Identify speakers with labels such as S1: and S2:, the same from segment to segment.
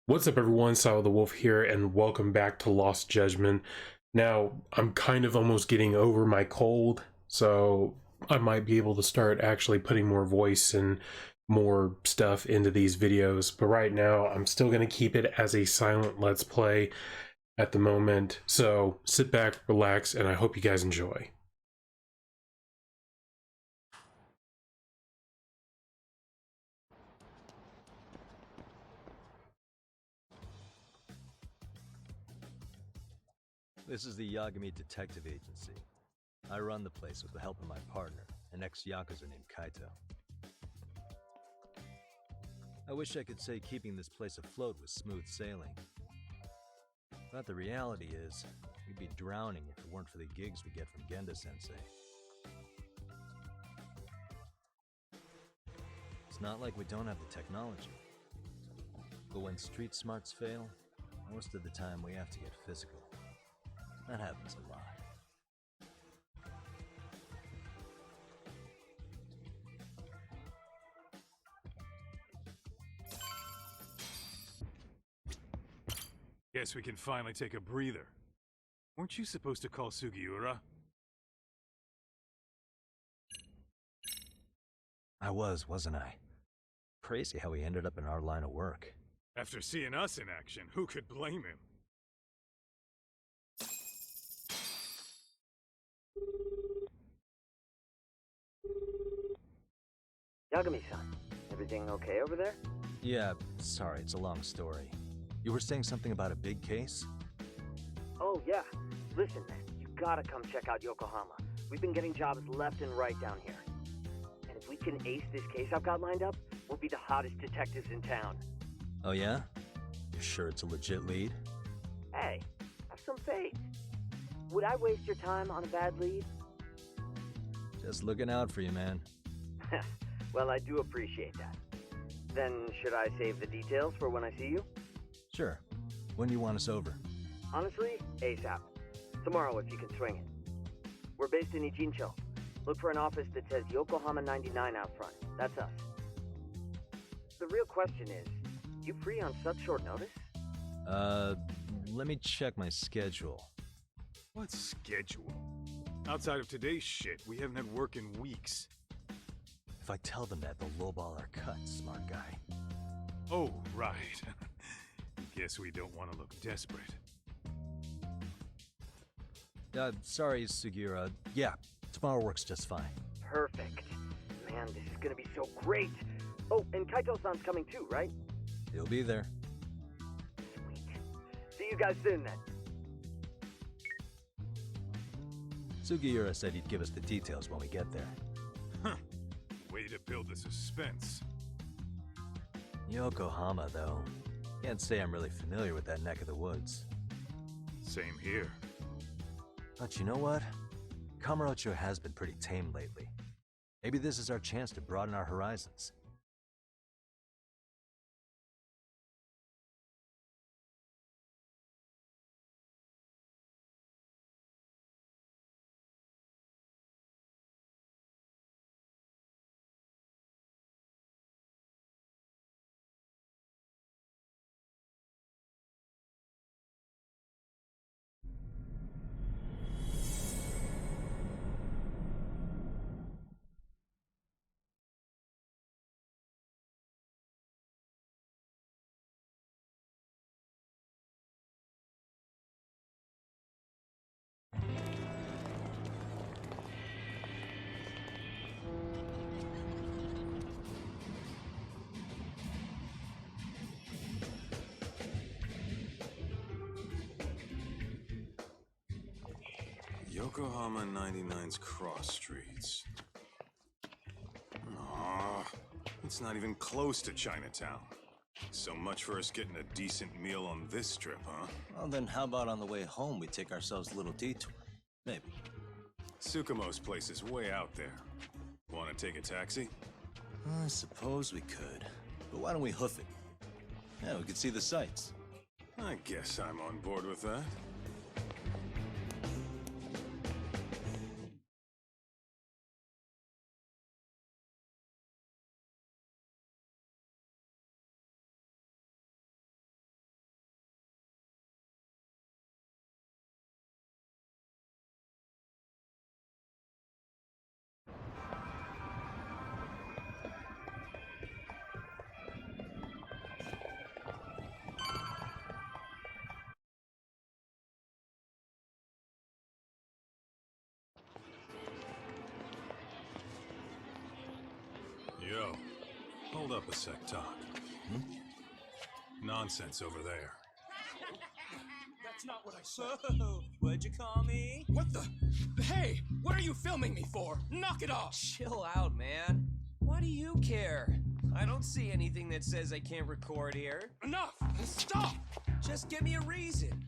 S1: What's up, everyone? Silo the Wolf here, and welcome back to Lost Judgment. Now, I'm kind of almost getting over my cold, so I might be able to start actually putting more voice and more stuff into these videos. But right now, I'm still going to keep it as a silent Let's Play at the moment. So sit back, relax, and I hope you guys enjoy.
S2: This is the Yagami Detective Agency. I run the place with the help of my partner, an ex-Yakuza named Kaito. I wish I could say keeping this place afloat was smooth sailing. But the reality is, we'd be drowning if it weren't for the gigs we get from Genda-sensei. It's not like we don't have the technology. But when street smarts fail, most of the time we have to get physical. That happens a lot.
S3: Guess we can finally take a breather. Weren't you supposed to call Sugiura?
S2: I wasn't I? Crazy how he ended up in our line of work.
S3: After seeing us in action, who could blame him?
S4: Yagami-san, everything okay over there?
S2: Yeah, sorry, it's a long story. You were saying something about a big case?
S4: Oh, yeah. Listen, man, you gotta come check out Yokohama. We've been getting jobs left and right down here. And if we can ace this case I've got lined up, we'll be the hottest detectives in town.
S2: Oh yeah? You sure it's a legit lead?
S4: Hey, have some faith. Would I waste your time on a bad lead?
S2: Just looking out for you, man.
S4: Well, I do appreciate that. Then, should I save the details for when I see you?
S2: Sure. When do you want us over?
S4: Honestly, ASAP. Tomorrow if you can swing it. We're based in Ijincho. Look for an office that says Yokohama 99 out front. That's us. The real question is, you free on such short notice?
S2: Let me check my schedule.
S3: What schedule? Outside of today's shit, we haven't had work in weeks.
S2: If I tell them that, they'll lowball our cut, smart guy.
S3: Oh, right. Guess we don't want to look desperate.
S2: Sorry, Sugiura. Yeah, tomorrow works just fine.
S4: Perfect. Man, this is gonna be so great. Oh, and Kaito-san's coming too, right?
S2: He'll be there.
S4: Sweet. See you guys soon then.
S2: Sugiura said he'd give us the details when we get there.
S3: Huh. Way to build the suspense.
S2: Yokohama, though. Can't say I'm really familiar with that neck of the woods.
S3: Same here.
S2: But you know what? Kamurocho has been pretty tame lately. Maybe this is our chance to broaden our horizons.
S5: Yokohama 99's cross streets. Aw, it's not even close to Chinatown. So much for us getting a decent meal on this strip, huh?
S6: Well, then how about on the way home we take ourselves a little detour? Maybe.
S5: Tsukumo's place is way out there. Want to take a taxi?
S6: I suppose we could. But why don't we hoof it? Yeah, we could see the sights.
S5: I guess I'm on board with that. OPASEC talk. Nonsense over there.
S7: That's not what I said. Whoa, what'd you call me? What the? Hey, what are you filming me for? Knock it off!
S8: Chill out, man. Why do you care? I don't see anything that says I can't record here.
S7: Enough! Stop!
S8: Just give me a reason.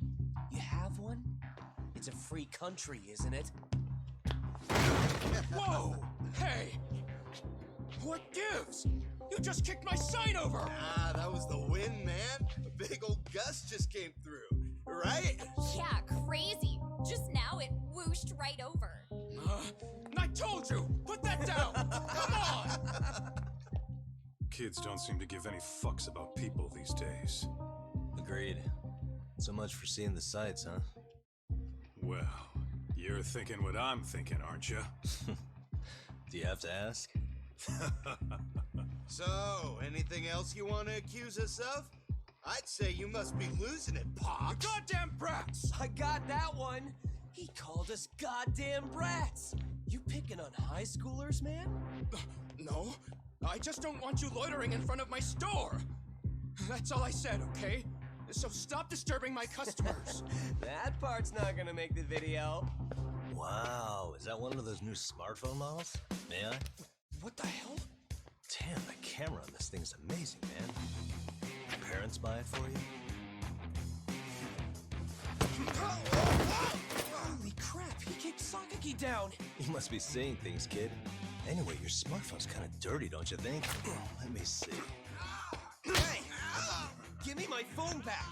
S8: You have one? It's a free country, isn't it?
S7: Whoa! Hey! What gives? You just kicked my sign over!
S6: Ah, that was the wind, man. A big old gust just came through, right?
S9: Yeah, crazy. Just now it whooshed right over.
S7: I told you! Put that down! Come on!
S5: Kids don't seem to give any fucks about people these days.
S2: Agreed. So much for seeing the sights, huh?
S5: Well, you're thinking what I'm thinking, aren't you?
S2: Do you have to ask?
S6: So, anything else you want to accuse us of? I'd say you must be losing it, Pops.
S7: You goddamn brats!
S8: I got that one. He called us goddamn brats. You picking on high schoolers, man?
S7: No, I just don't want you loitering in front of my store. That's all I said, okay? So stop disturbing my customers.
S8: That part's not gonna make the video.
S2: Wow, is that one of those new smartphone models? May I?
S7: What the hell?
S2: Damn, the camera on this thing's amazing, man. Your parents buy it for you?
S8: Holy crap, he kicked Sakaki down.
S2: You must be seeing things, kid. Anyway, your smartphone's kind of dirty, don't you think? Let me see.
S8: Hey, give me my phone back.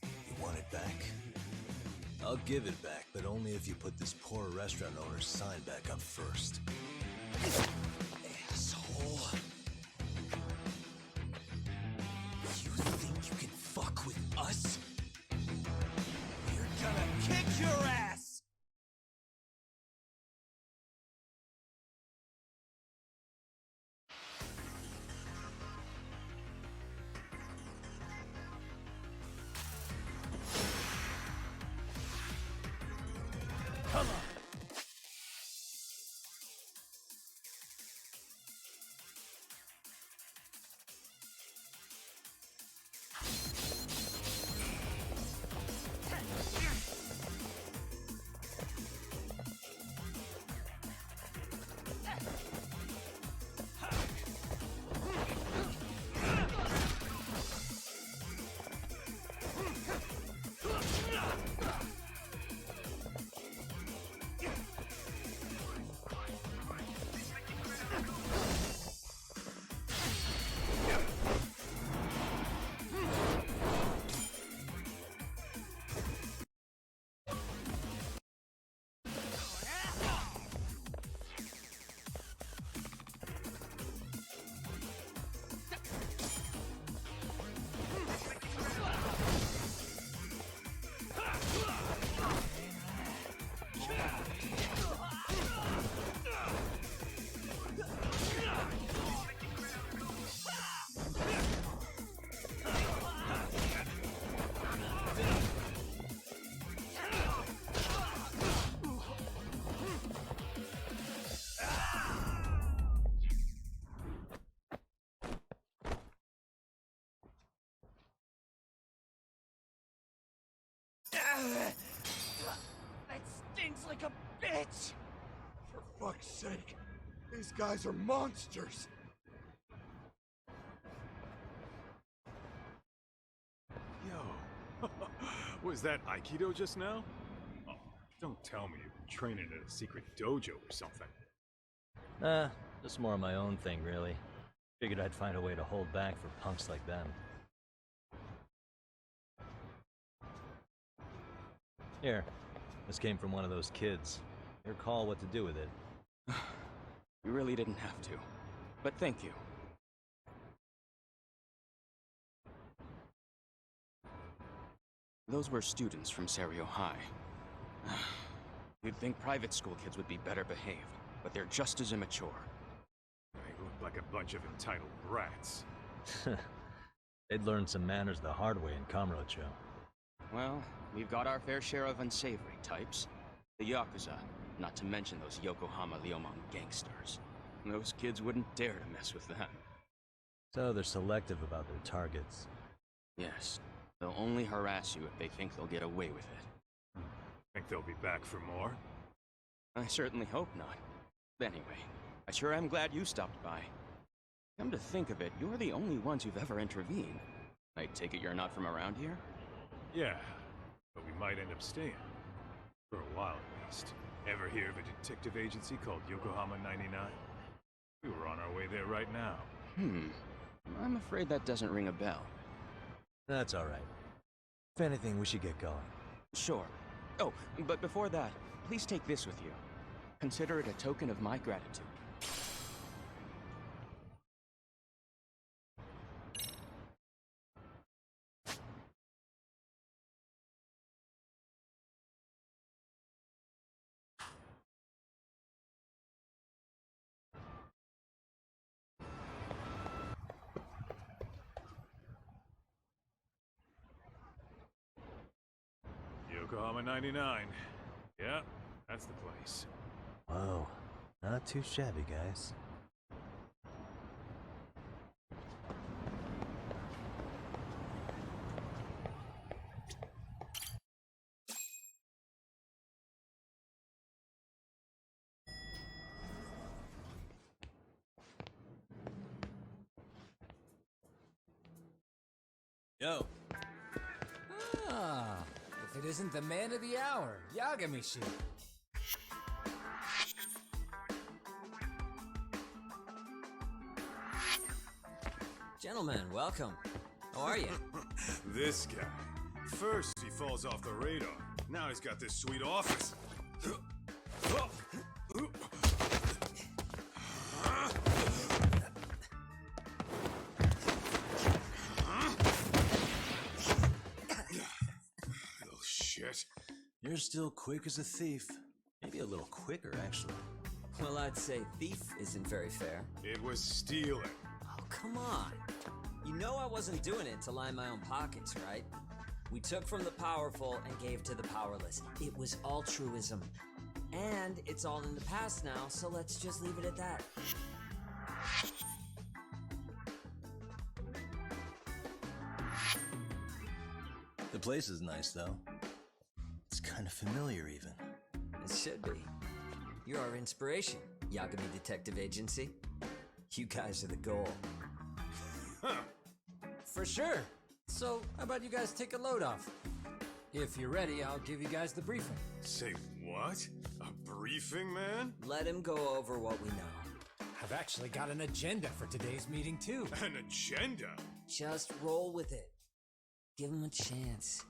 S2: You want it back? I'll give it back, but only if you put this poor restaurant owner's sign back up first.
S8: Asshole. You think you can fuck with us? We're gonna kick your ass! Come on! That stings like a bitch!
S7: For fuck's sake, these guys are monsters.
S3: Yo, was that Aikido just now? Oh, don't tell me you've been training at a secret dojo or something.
S2: Just more of my own thing, really. Figured I'd find a way to hold back for punks like them. Here, this came from one of those kids. Your call what to do with it.
S7: You really didn't have to, but thank you. Those were students from Serio High. You'd think private school kids would be better behaved, but they're just as immature.
S3: They look like a bunch of entitled brats.
S2: They'd learned some manners the hard way in Kamurocho.
S7: Well, we've got our fair share of unsavory types. The Yakuza, not to mention those Yokohama Liomon gangsters. Those kids wouldn't dare to mess with them.
S2: So they're selective about their targets.
S10: Yes. They'll only harass you if they think they'll get away with it.
S3: Think they'll be back for more?
S10: I certainly hope not. Anyway, I sure am glad you stopped by. Come to think of it, you're the only ones who've ever intervened. I take it you're not from around here?
S3: Yeah, but we might end up staying. For a while at least. Ever hear of a detective agency called Yokohama 99? We were on our way there right now.
S10: I'm afraid that doesn't ring a bell.
S2: That's alright. If anything, we should get going.
S10: Sure. Oh, but before that, please take this with you. Consider it a token of my gratitude.
S3: Yokohama 99. Yeah, that's the place.
S2: Whoa, not too shabby, guys.
S6: Yo,
S8: Ah, if it isn't the man of the hour, Yagami-shi.
S11: Gentlemen, welcome. How are you?
S5: This guy. First, he falls off the radar. Now he's got this sweet office. Little shit.
S6: you're still quick as a thief. Maybe a little quicker, actually.
S11: Well, I'd say thief isn't very fair.
S5: It was stealing.
S11: Oh, come on. You know I wasn't doing it to line my own pockets, right? We took from the powerful and gave to the powerless. It was altruism. And it's all in the past now, so let's just leave it at that.
S6: The place is nice, though. It's kind of familiar, even.
S11: It should be. You're our inspiration, Yagami Detective Agency. You guys are the goal.
S8: For sure. So, how about you guys take a load off? If you're ready, I'll give you guys the briefing.
S5: Say what? A briefing, man?
S11: Let him go over what we know.
S8: I've actually got an agenda for today's meeting, too.
S5: An agenda?
S11: Just roll with it. Give him a chance.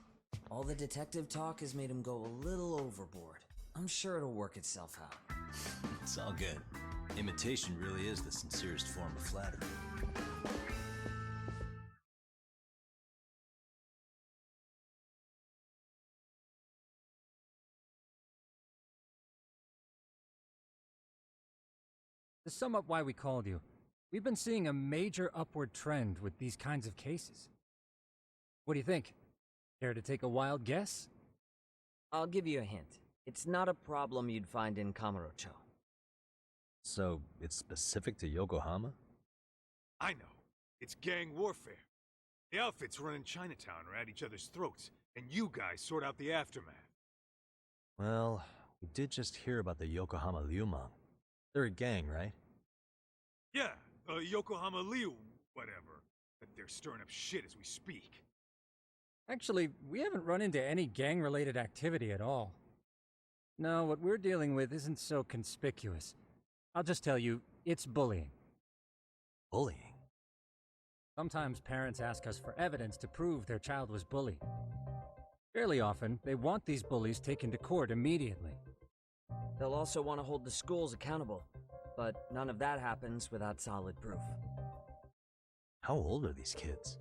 S11: All the detective talk has made him go a little overboard. I'm sure it'll work itself out.
S6: It's all good. Imitation really is the sincerest form of flattery.
S12: To sum up why we called you, we've been seeing a major upward trend with these kinds of cases. What do you think? Care to take a wild guess?
S4: I'll give you a hint. It's not a problem you'd find in Kamurocho.
S2: So, it's specific to Yokohama?
S3: I know. It's gang warfare. The outfits running Chinatown are at each other's throats, and you guys sort out the aftermath.
S2: Well, we did just hear about the Yokohama Liumang. They're a gang, right?
S3: Yeah, Yokohama Liu, whatever. But they're stirring up shit as we speak.
S12: Actually, we haven't run into any gang-related activity at all. No, what we're dealing with isn't so conspicuous. I'll just tell you, it's bullying.
S2: Bullying?
S12: Sometimes parents ask us for evidence to prove their child was bullied. Fairly often, they want these bullies taken to court immediately.
S4: They'll also want to hold the schools accountable, but none of that happens without solid proof.
S2: How old are these kids?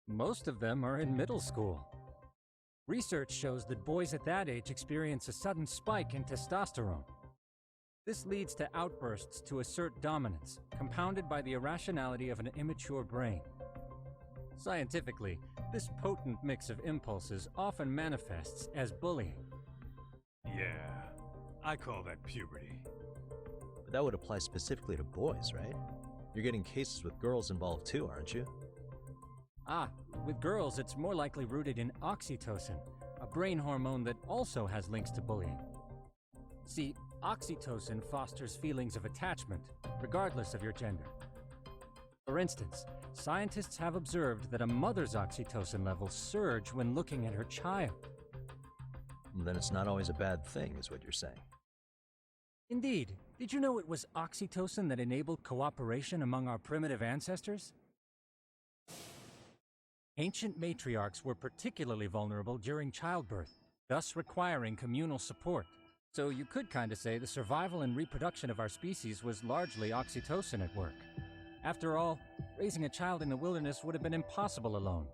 S12: Most of them are in middle school. Research shows that boys at that age experience a sudden spike in testosterone. This leads to outbursts to assert dominance, compounded by the irrationality of an immature brain. Scientifically, this potent mix of impulses often manifests as bullying.
S3: Yeah, I call that puberty.
S2: But that would apply specifically to boys, right? You're getting cases with girls involved too, aren't you?
S12: Ah, with girls, it's more likely rooted in oxytocin, a brain hormone that also has links to bullying. See, oxytocin fosters feelings of attachment, regardless of your gender. For instance, scientists have observed that a mother's oxytocin levels surge when looking at her child.
S2: Then it's not always a bad thing, is what you're saying.
S12: Indeed. Did you know it was oxytocin that enabled cooperation among our primitive ancestors? Ancient matriarchs were particularly vulnerable during childbirth, thus requiring communal support. So you could kinda say the survival and reproduction of our species was largely oxytocin at work. After all, raising a child in the wilderness would have been impossible alone.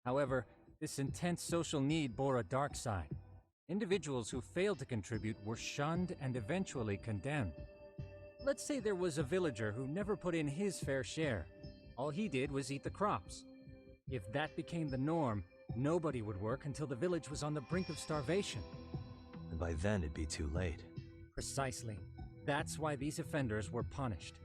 S12: However, this intense social need bore a dark side. Individuals who failed to contribute were shunned and eventually condemned. Let's say there was a villager who never put in his fair share. All he did was eat the crops. If that became the norm, nobody would work until the village was on the brink of starvation.
S2: And by then it'd be too late.
S12: Precisely. That's why these offenders were punished.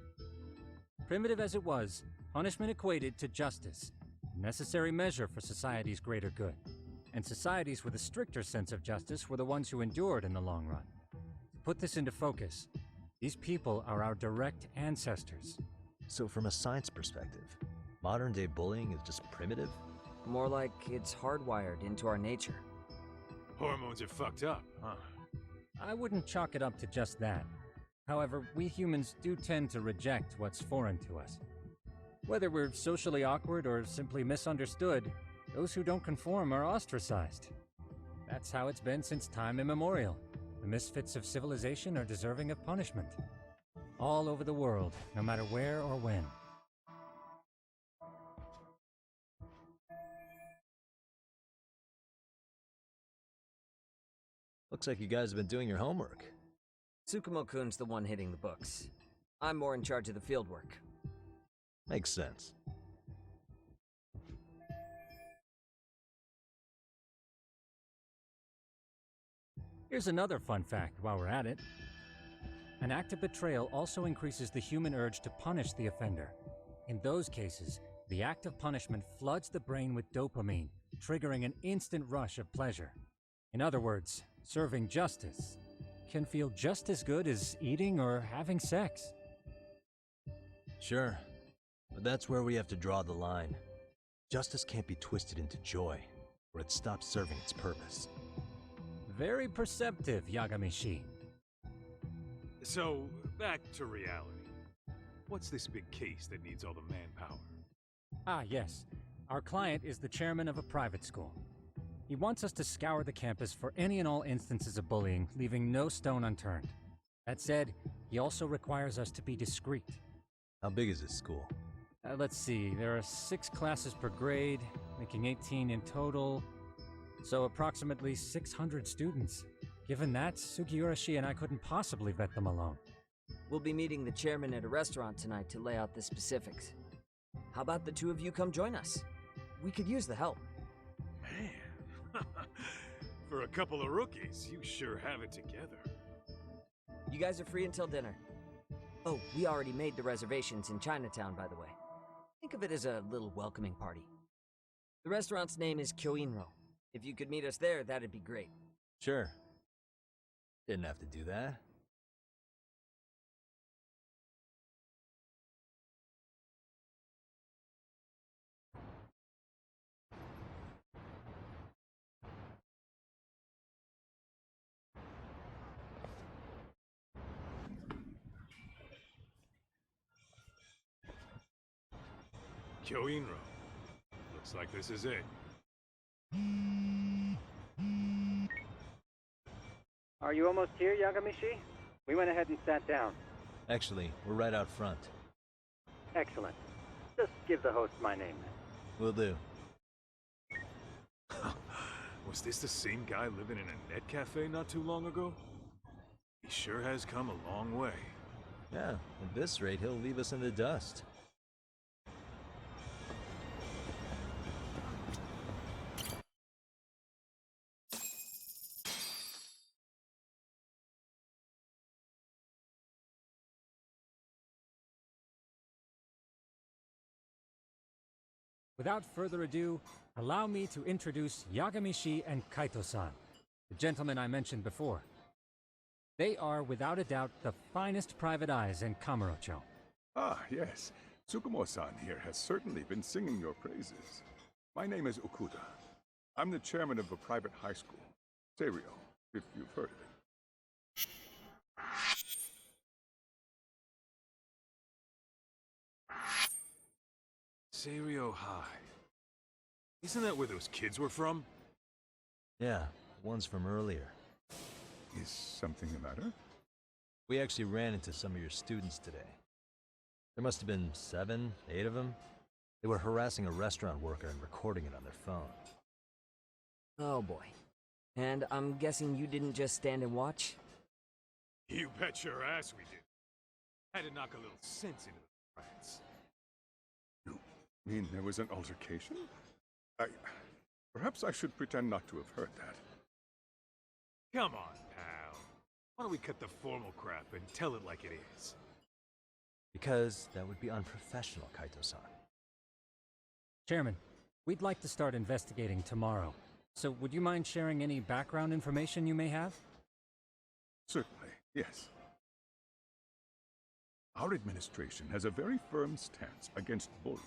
S12: Primitive as it was, punishment equated to justice, a necessary measure for society's greater good. And societies with a stricter sense of justice were the ones who endured in the long run. To put this into focus, these people are our direct ancestors.
S2: So from a science perspective, modern-day bullying is just primitive?
S11: More like it's hardwired into our nature.
S3: Hormones are fucked up, huh?
S12: I wouldn't chalk it up to just that. However, we humans do tend to reject what's foreign to us. Whether we're socially awkward or simply misunderstood, those who don't conform are ostracized. That's how it's been since time immemorial. The misfits of civilization are deserving of punishment. All over the world, no matter where or when.
S2: Looks like you guys have been doing your homework.
S11: Tsukumo-kun's the one hitting the books. I'm more in charge of the fieldwork.
S2: Makes sense.
S12: Here's another fun fact while we're at it. An act of betrayal also increases the human urge to punish the offender. In those cases, the act of punishment floods the brain with dopamine, triggering an instant rush of pleasure. In other words, serving justice can feel just as good as eating or having sex.
S2: Sure, but that's where we have to draw the line. Justice can't be twisted into joy, or it stops serving its purpose.
S12: Very perceptive, Yagamishi.
S3: So, back to reality. What's this big case that needs all the manpower?
S12: Ah, yes. Our client is the chairman of a private school. He wants us to scour the campus for any and all instances of bullying, leaving no stone unturned. That said, he also requires us to be discreet.
S2: How big is this school?
S12: Let's see, there are 6 classes per grade, making 18 in total. So approximately 600 students. Given that, Sugiurashi and I couldn't possibly vet them alone.
S11: We'll be meeting the chairman at a restaurant tonight to lay out the specifics. How about the two of you come join us? We could use the help.
S3: Man, for a couple of rookies, you sure have it together.
S11: You guys are free until dinner. Oh, we already made the reservations in Chinatown, by the way. Think of it as a little welcoming party. The restaurant's name is Kyoinro. If you could meet us there, that'd be great.
S2: Sure. Didn't have to do that.
S3: Kyoinro. Looks like this is it.
S13: Are you almost here, Yagamishi? We went ahead and sat down.
S2: Actually, we're right out front.
S13: Excellent. Just give the host my name.
S2: Will do.
S3: Was this the same guy living in a net cafe not too long ago? He sure has come a long way.
S2: Yeah, at this rate, he'll leave us in the dust.
S12: Without further ado, allow me to introduce Yagamishi and Kaito-san, the gentlemen I mentioned before. They are, without a doubt, the finest private eyes in Kamurocho.
S14: Ah, yes. Tsukumo-san here has certainly been singing your praises. My name is Okuda. I'm the chairman of a private high school, Serio, if you've heard of it.
S3: Serio High. Isn't that where those kids were from?
S2: Yeah, one's from earlier.
S14: Is something the matter?
S2: We actually ran into some of your students today. There must have been 7, 8 of them. They were harassing a restaurant worker and recording it on their phone.
S11: Oh boy. And I'm guessing you didn't just stand and watch?
S3: You bet your ass we did. Had to knock a little sense into the rats.
S14: You mean there was an altercation? Perhaps I should pretend not to have heard that.
S3: Come on, pal. Why don't we cut the formal crap and tell it like it is?
S2: Because that would be unprofessional, Kaito-san.
S12: Chairman, we'd like to start investigating tomorrow. So would you mind sharing any background information you may have?
S14: Certainly, yes. Our administration has a very firm stance against bullying.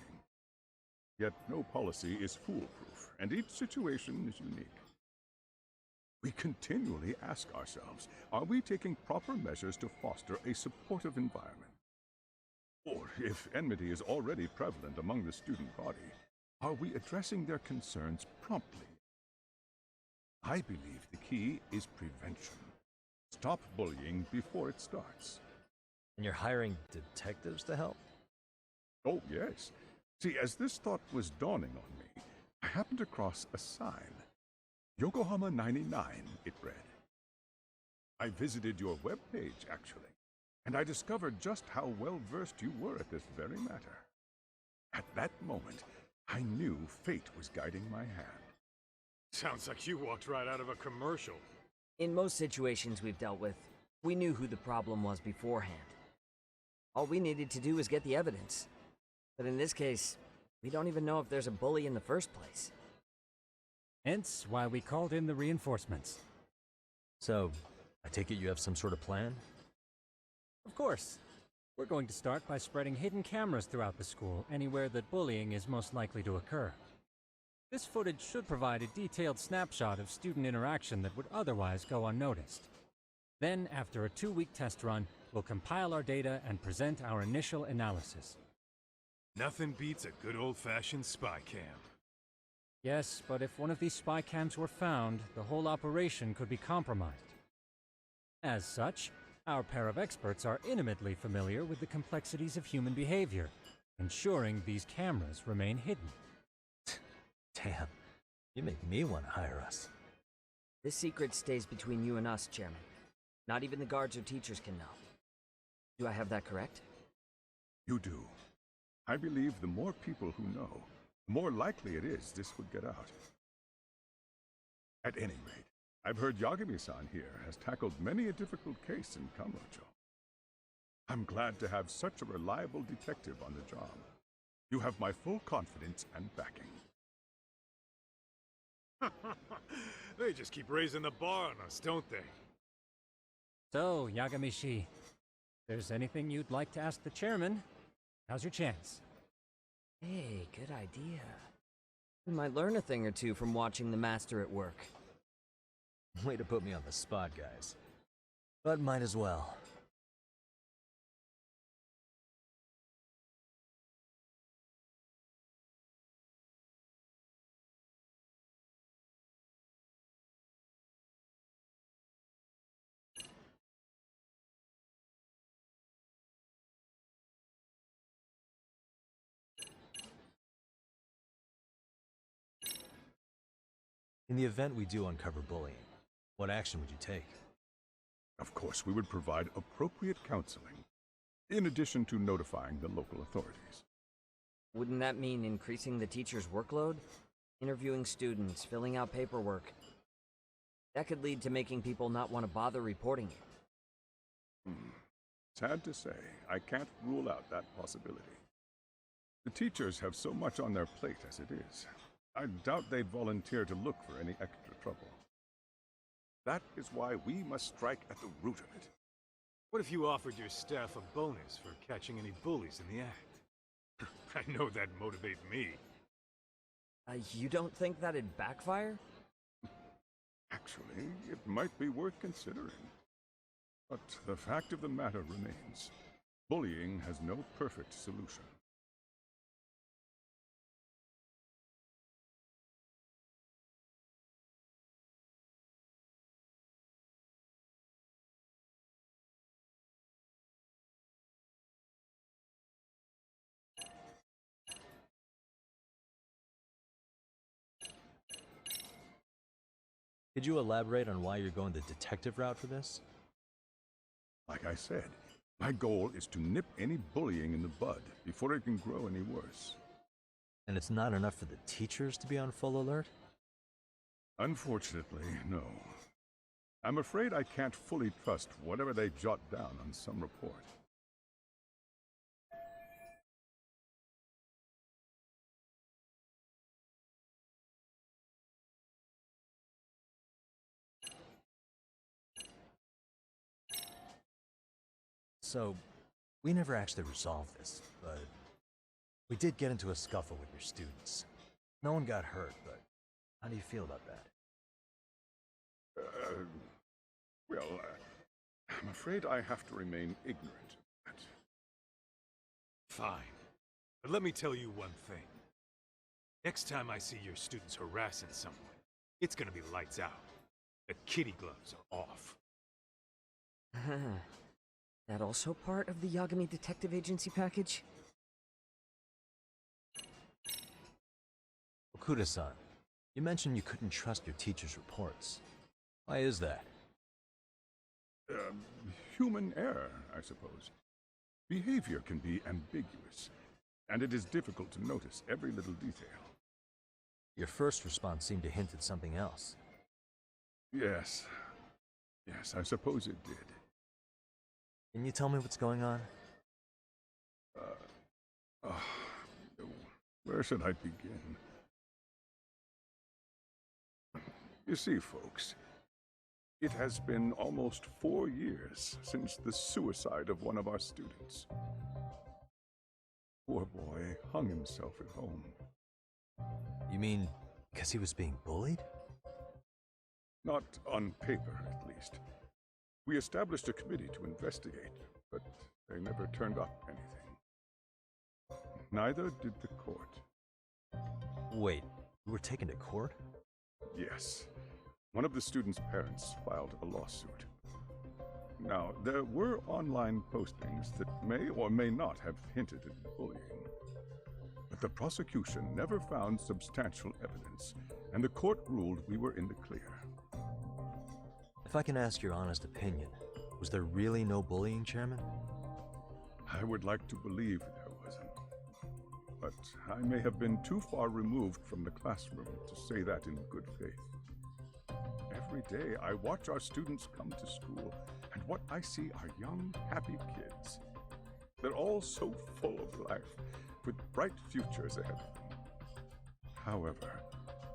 S14: Yet no policy is foolproof, and each situation is unique. We continually ask ourselves, are we taking proper measures to foster a supportive environment? Or, if enmity is already prevalent among the student body, are we addressing their concerns promptly? I believe the key is prevention. Stop bullying before it starts.
S2: And you're hiring detectives to help?
S14: Oh, yes. See, as this thought was dawning on me, I happened across a sign. Yokohama 99, it read. I visited your webpage, actually, and I discovered just how well-versed you were at this very matter. At that moment, I knew fate was guiding my hand.
S3: Sounds like you walked right out of a commercial.
S11: In most situations we've dealt with, we knew who the problem was beforehand. All we needed to do was get the evidence. But in this case, we don't even know if there's a bully in the first place.
S12: Hence why we called in the reinforcements.
S2: So, I take it you have some sort of plan?
S12: Of course. We're going to start by spreading hidden cameras throughout the school, anywhere that bullying is most likely to occur. This footage should provide a detailed snapshot of student interaction that would otherwise go unnoticed. Then, after a 2-week test run, we'll compile our data and present our initial analysis.
S3: Nothing beats a good old-fashioned spy cam.
S12: Yes, but if one of these spy cams were found, the whole operation could be compromised. As such, our pair of experts are intimately familiar with the complexities of human behavior, ensuring these cameras remain hidden.
S2: Damn, you make me want to hire us.
S11: This secret stays between you and us, Chairman. Not even the guards or teachers can know. Do I have that correct?
S14: You do. I believe the more people who know, the more likely it is this would get out. At any rate, I've heard Yagami-san here has tackled many a difficult case in Kamurocho. I'm glad to have such a reliable detective on the job. You have my full confidence and backing.
S3: They just keep raising the bar on us, don't they?
S12: So, Yagamishi, if there's anything you'd like to ask the chairman, now's your chance.
S11: Hey, good idea. We might learn a thing or two from watching the master at work.
S2: Way to put me on the spot, guys. But might as well. In the event we do uncover bullying, what action would you take?
S14: Of course, we would provide appropriate counseling, in addition to notifying the local authorities.
S11: Wouldn't that mean increasing the teacher's workload? Interviewing students, filling out paperwork. That could lead to making people not want to bother reporting it.
S14: Sad to say, I can't rule out that possibility. The teachers have so much on their plate as it is. I doubt they'd volunteer to look for any extra trouble. That is why we must strike at the root of it.
S3: What if you offered your staff a bonus for catching any bullies in the act? I know that'd motivate me.
S11: You don't think that'd backfire?
S14: Actually, it might be worth considering. But the fact of the matter remains. Bullying has no perfect solution.
S2: Could you elaborate on why you're going the detective route for this?
S14: Like I said, my goal is to nip any bullying in the bud before it can grow any worse.
S2: And it's not enough for the teachers to be on full alert?
S14: Unfortunately, no. I'm afraid I can't fully trust whatever they jot down on some report.
S2: So, we never actually resolved this, but we did get into a scuffle with your students. No one got hurt, but how do you feel about that?
S14: I'm afraid I have to remain ignorant of that.
S3: Fine. But let me tell you one thing. Next time I see your students harassing someone, it's gonna be lights out. The kitty gloves are off.
S11: That also part of the Yagami Detective Agency package?
S2: Okuda-san, you mentioned you couldn't trust your teacher's reports. Why is that?
S14: Human error, I suppose. Behavior can be ambiguous, and it is difficult to notice every little detail.
S2: Your first response seemed to hint at something else.
S14: Yes. Yes, I suppose it did.
S2: Can you tell me what's going on?
S14: Where should I begin? You see, folks, it has been almost 4 years since the suicide of one of our students. Poor boy hung himself at home.
S2: You mean because he was being bullied?
S14: Not on paper, at least. We established a committee to investigate, but they never turned up anything. Neither did the court.
S2: Wait, you were taken to court?
S14: Yes. One of the students' parents filed a lawsuit. Now, there were online postings that may or may not have hinted at bullying. But the prosecution never found substantial evidence, and the court ruled we were in the clear.
S2: If I can ask your honest opinion, was there really no bullying, Chairman?
S14: I would like to believe there wasn't. But I may have been too far removed from the classroom to say that in good faith. Every day I watch our students come to school, and what I see are young, happy kids. They're all so full of life, with bright futures ahead of them. However,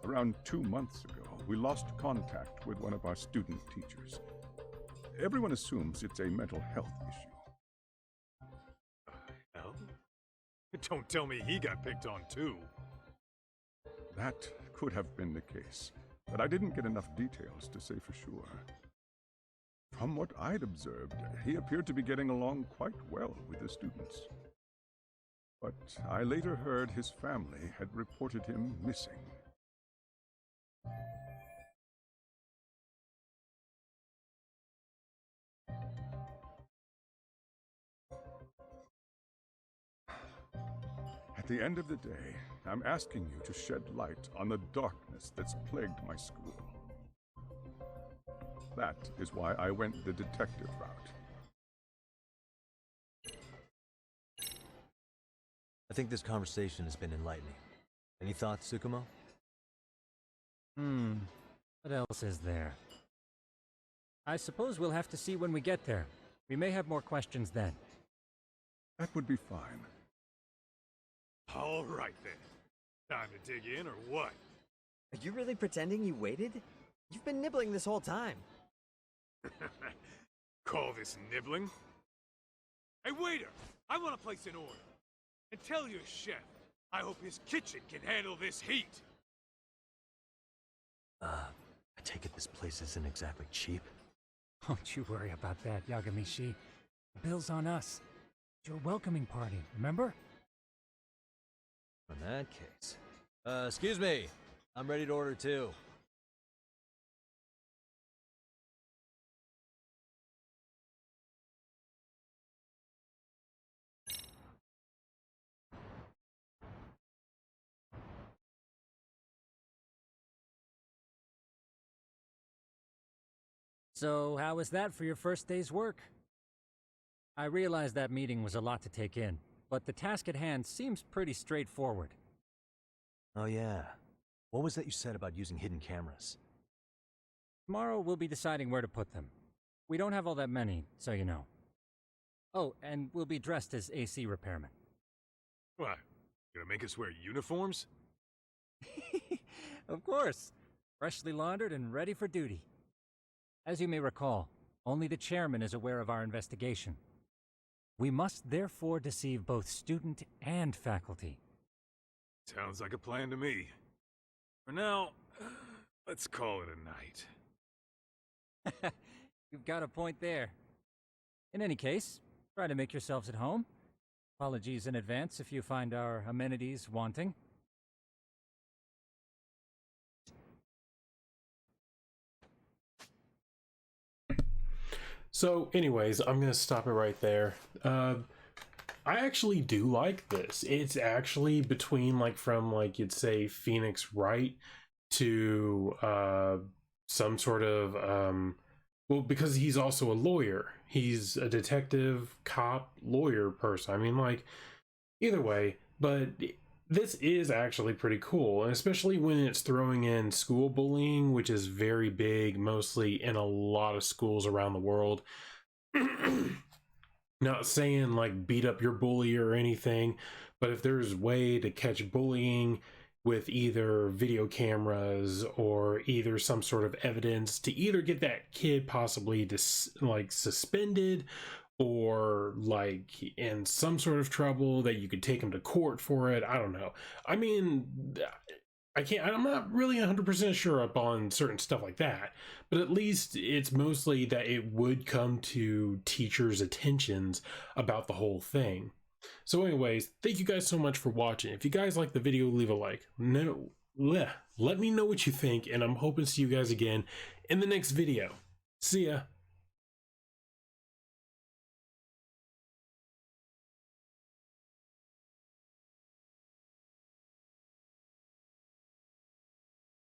S14: around 2 months ago, we lost contact with one of our student teachers. Everyone assumes it's a mental health issue.
S3: Hell? Don't tell me he got picked on too.
S14: That could have been the case, but I didn't get enough details to say for sure. From what I'd observed, he appeared to be getting along quite well with the students. But I later heard his family had reported him missing. At the end of the day, I'm asking you to shed light on the darkness that's plagued my school. That is why I went the detective route.
S2: I think this conversation has been enlightening. Any thoughts, Tsukumo?
S12: What else is there? I suppose we'll have to see when we get there. We may have more questions then.
S14: That would be fine.
S3: All right then. Time to dig in or what?
S11: Are you really pretending you waited? You've been nibbling this whole time.
S3: Call this nibbling? Hey, waiter! I want to place an order. And tell your chef, I hope his kitchen can handle this heat.
S2: I take it this place isn't exactly cheap?
S12: Don't you worry about that, Yagamishi. The bill's on us. It's your welcoming party, remember?
S2: In that case. Excuse me. I'm ready to order too.
S12: So, how was that for your first day's work? I realize that meeting was a lot to take in, but the task at hand seems pretty straightforward.
S2: Oh yeah. What was that you said about using hidden cameras?
S12: Tomorrow we'll be deciding where to put them. We don't have all that many, so you know. Oh, and we'll be dressed as AC repairmen.
S3: What? Gonna make us wear uniforms?
S12: Of course. Freshly laundered and ready for duty. As you may recall, only the chairman is aware of our investigation. We must therefore deceive both student and faculty.
S3: Sounds like a plan to me. For now, let's call it a night.
S12: You've got a point there. In any case, try to make yourselves at home. Apologies in advance if you find our amenities wanting.
S1: So anyways, I'm going to stop it right there. I actually do like this. It's actually between like from like you'd say Phoenix Wright to some sort of well, because he's also a lawyer. He's a detective, cop, lawyer person. I mean, like, either way, but this is actually pretty cool, and especially when it's throwing in school bullying, which is very big, mostly in a lot of schools around the world. Not saying like beat up your bully or anything, but if there's a way to catch bullying with either video cameras or either some sort of evidence to either get that kid possibly like suspended or like in some sort of trouble that you could take him to court for it. I don't know. I mean, I'm not really 100% sure up on certain stuff like that, but at least it's mostly that it would come to teachers' attentions about the whole thing. So anyways, thank you guys so much for watching. If you guys like the video, leave a like. Let me know what you think, and I'm hoping to see you guys again in the next video. See ya.